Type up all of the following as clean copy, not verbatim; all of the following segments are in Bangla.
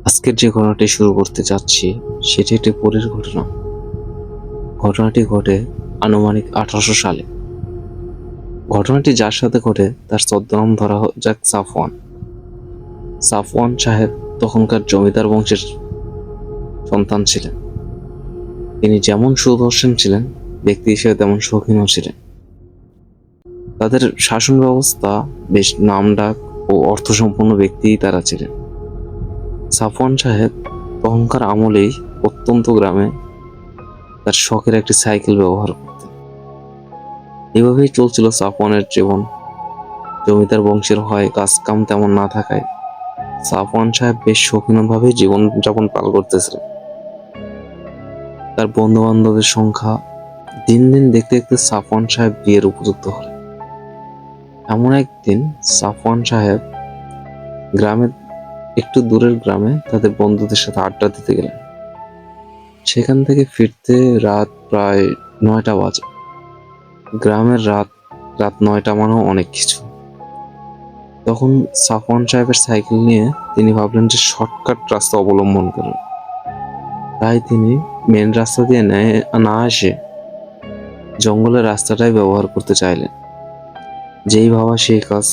আজকের যে ঘটনাটি শুরু করতে যাচ্ছি সেটি একটি পরীর ঘটনা। ঘটনাটি ঘটে আনুমানিক 1800 সালে। ঘটনাটি যার সাথে ঘটে তার ছদ্মনাম ধরা যাক সাফওয়ান। সাফওয়ান সাহেব তখনকার জমিদার বংশের সন্তান ছিলেন। তিনি যেমন সুদর্শন ছিলেন ব্যক্তি হিসেবে তেমন শৌখিনও ছিলেন। তাদের শাসন ব্যবস্থা বেশ নামডাক ও অর্থসম্পন্ন ব্যক্তিই তারা ছিলেন। সাফওয়ান সাহেব তখনকার আমলেই প্রত্যন্ত গ্রামে তার শখের একটি সাইকেল ব্যবহার করতেন। এভাবেই চলছিল সাফওয়ানের জীবন। জমিদার বংশের হয় কাজ কাম তেমন না থাকায় সাফওয়ান সাহেব বেশ শৌখিনভাবে জীবন যাপন পার করতেছিলেন। তার বন্ধু বান্ধবের সংখ্যা দিন দিন দেখতে দেখতে সাফওয়ান সাহেব বিয়ের উপযুক্ত হলেন। এমন একদিন সাফওয়ান সাহেব গ্রামের একটু দূরের গ্রামে তাদের বন্ধুদের সাথে আড্ডা দিতে গেলেন। সেখান থেকে ফিরতে রাত প্রায় 9টা বাজে। গ্রামের রাত 9টা মানেও অনেক কিছু। তখন সাফওয়ান সাহেবের সাইকেল নিয়ে তিনি ভাবলেন যে শর্টকাট রাস্তা অবলম্বন করবেন। তাই তিনি মেন রাস্তা দিয়ে না এসে জঙ্গলের রাস্তাটাই ব্যবহার করতে চাইলেন। যেই ভাবা সেই কাজ।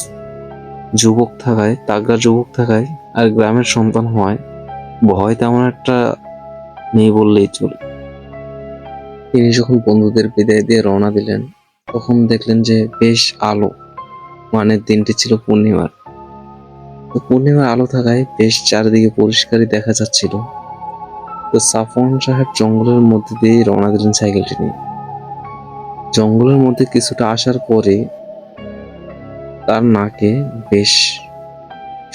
তাগড়া যুবক থাকায় আর গ্রামের সন্তান হওয়ায় ভয় তেমন একটা নেই বললেই চলে। তিনি যখন বন্ধুদের বিদায় দিয়ে রওনা দিলেন তখন দেখলেন যে বেশ আলো, মানে দিনটি ছিল পূর্ণিমার। পূর্ণিমার আলো থাকায় বেশ চারিদিকে পরিষ্কারই দেখা যাচ্ছিল। তো সাফওয়ান সাহেব জঙ্গলের মধ্যে দিয়ে রওনা দিলেন সাইকেলটি নিয়ে। জঙ্গলের মধ্যে কিছুটা আসার পরে তার নাকে বেশ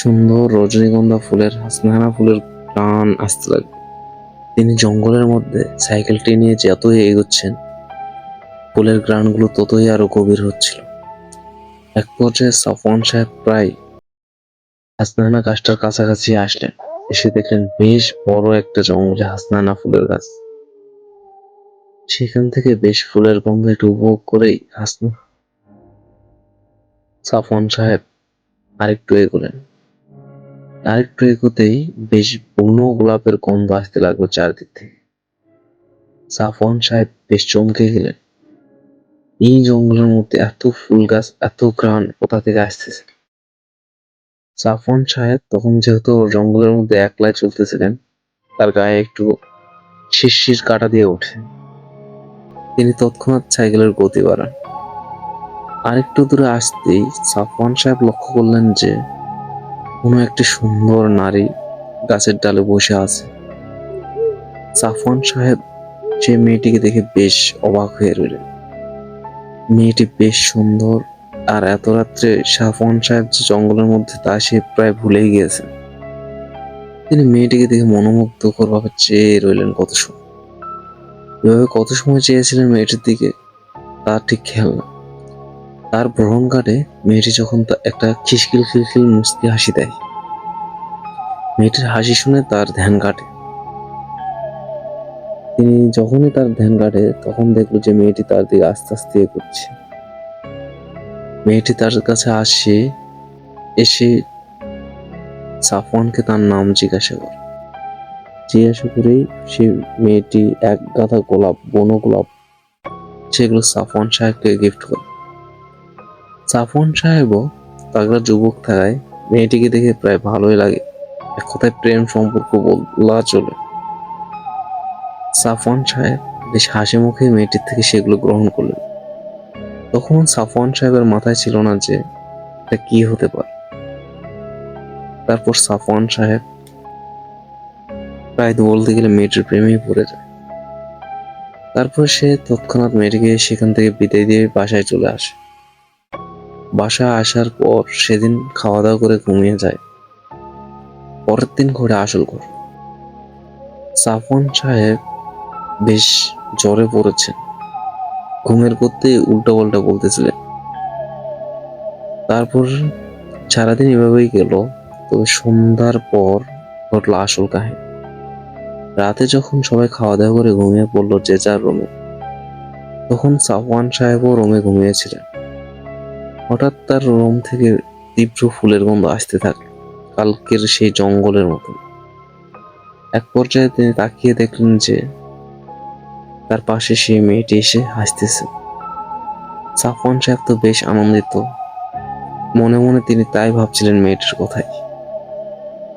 সুন্দর রজনীগন্ধা ফুলের, হাসনাহানা ফুলের টান আসতে লাগলো। তিনি জঙ্গলের মধ্যে সাইকেলটি নিয়ে যতই এগোচ্ছেন ফুলের ঘ্রাণগুলো ততই আরো গভীর হচ্ছিল। এক পর্যায়ে সাফওয়ান সাহেব প্রায় হাসনাহানা গাছটার কাছাকাছি আসলেন। এসে দেখলেন বেশ বড় একটা জঙ্গলে হাসনাহানা ফুলের গাছ। সেখান থেকে বেশ ফুলের গন্ধ একটু উপভোগ করেই সাফওয়ান সাহেব আরেকটু এগোলেন। আরেকটু এগোতেই বেশ বুনো গোলাপের গন্ধ আসতে লাগলো চারদিক থেকে। সাফওয়ান সাহেব বেশ চমকে গেলেন। এই জঙ্গলের মধ্যে এত ফুল গাছ, এত ঘ্রাণ কোথা থেকে আসতেছে? সাফওয়ান সাহেব তখন যেহেতু জঙ্গলের মধ্যে একলাই চলতেছিলেন, তার গায়ে একটু শিরশির কাটা দিয়ে ওঠে। তিনি তৎক্ষণাৎ সাইকেলের গতি বাড়ান। আরেকটু দূরে আসতেই সাফওয়ান সাহেব লক্ষ্য করলেন যে কোনো একটি সুন্দর নারী গাছের ডালে বসে আছে। সাফওয়ান সাহেব সে মেয়েটিকে দেখে বেশ অবাক হয়ে রইলেন। মেয়েটি বেশ সুন্দর, আর এত রাত্রে সাফওয়ান সাহেব যে জঙ্গলের মধ্যে তা সে প্রায় ভুলেই গিয়েছেন। তিনি মেয়েটিকে দেখে মনোমুগ্ধকর ভাবে চেয়ে রইলেন কত সময়। এভাবে কত সময় চেয়েছিলেন মেয়েটির দিকে তার ঠিক খেয়াল না। তার ভ্রমণ কাটে মেয়েটি যখন একটা খিলখিল খিলখিল মুচকি হাসি দেয়। মেয়েটির হাসি শুনে তার ধ্যান কাটে। তিনি যখনই তার ধ্যান কাটে তখন দেখলো যে মেয়েটি তার দিকে আস্তে আস্তে এগোচ্ছে। মেয়েটি তার কাছে এসে সাফওয়ানকে তার নাম জিজ্ঞাসা করেই সে মেয়েটি এক গাদা গোলাপ, বনো গোলাপ, সেগুলো সাফওয়ান সাহেবকে গিফট করে। সাফওয়ান সাহেবও তাগড়া যুবক থাকায় মেয়েটিকে দেখে প্রায় ভালোই লাগে। এক কথায় প্রেম সম্পর্ক বলা চলে। সাফওয়ান সাহেব বেশ হাসি মুখে মেয়েটির থেকে সেগুলো গ্রহণ করলেন। তখন সাফওয়ান সাহেবের মাথায় ছিল না যে এটা কি হতে পারে। তারপর সাফওয়ান সাহেব প্রায় বলতে গেলে মেয়েটির প্রেমেই পড়ে যায়। তারপর সে তৎক্ষণাৎ মেয়েটিকে সেখান থেকে বিদায় দিয়ে বাসায় চলে আসে। বাসায় আসার পর সেদিন খাওয়া দাওয়া করে ঘুমিয়ে যায়। পরের দিন ঘটে আসল ঘটনা। সাফওয়ান সাহেব বেশ জ্বরে পড়েছেন। ঘুমের করতেই উল্টা পাল্টা বলতেছিলেন। তারপর সারাদিন এভাবেই গেল। তবে সন্ধ্যার পর ঘটলো আসল কাহিনী। রাতে যখন সবাই খাওয়া দাওয়া করে ঘুমিয়ে পড়লো যে যার রুমে, তখন সাফওয়ান সাহেবও রুমে ঘুমিয়েছিলেন। হঠাৎ তার রুম থেকে তীব্র ফুলের গন্ধ আসতে থাকে, কালকের সেই জঙ্গলের মতো। এক পর্যায়ে তিনি তাকিয়ে দেখলেন যে তার পাশে সেই মেয়েটি এসে হাসতেছে। সাফওয়ান সাহেব তো বেশ আনন্দিত। মনে মনে তিনি তাই ভাবছিলেন মেয়েটির কথাই।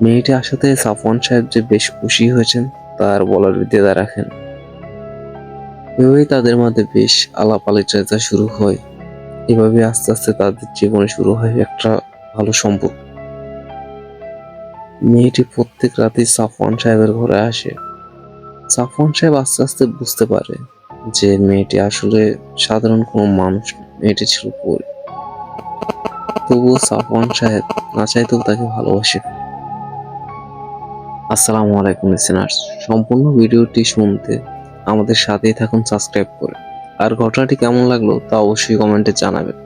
মেয়েটি আসাতে সাফওয়ান সাহেব যে বেশ খুশি হয়েছেন তার বলার দ্বিধা রাখেন। এভাবেই তাদের মধ্যে বেশ আলাপ আলোচনা শুরু হয়। এভাবে আস্তে আস্তে তাদের জীবনে শুরু হয় একটা ভালো সম্পর্ক। মেয়েটি প্রত্যেক রাতেই সাফওয়ান সাহেবের ঘরে আসে। সাফওয়ান সাহেব আস্তে আস্তে বুঝতে পারে যে মেয়েটি আসলে সাধারণ কোনো মানুষ না, মেয়েটি ছিল পরী। তবুও সাফওয়ান সাহেব না চাইতেও তাকে ভালোবাসে। আসসালামু আলাইকুম লিসেনার্স, সম্পূর্ণ ভিডিওটি শুনতে আমাদের সাথেই থাকুন সাবস্ক্রাইব করে। আর ঘটনাটি কেমন লাগলো তা অবশ্যই কমেন্টে জানাবেন।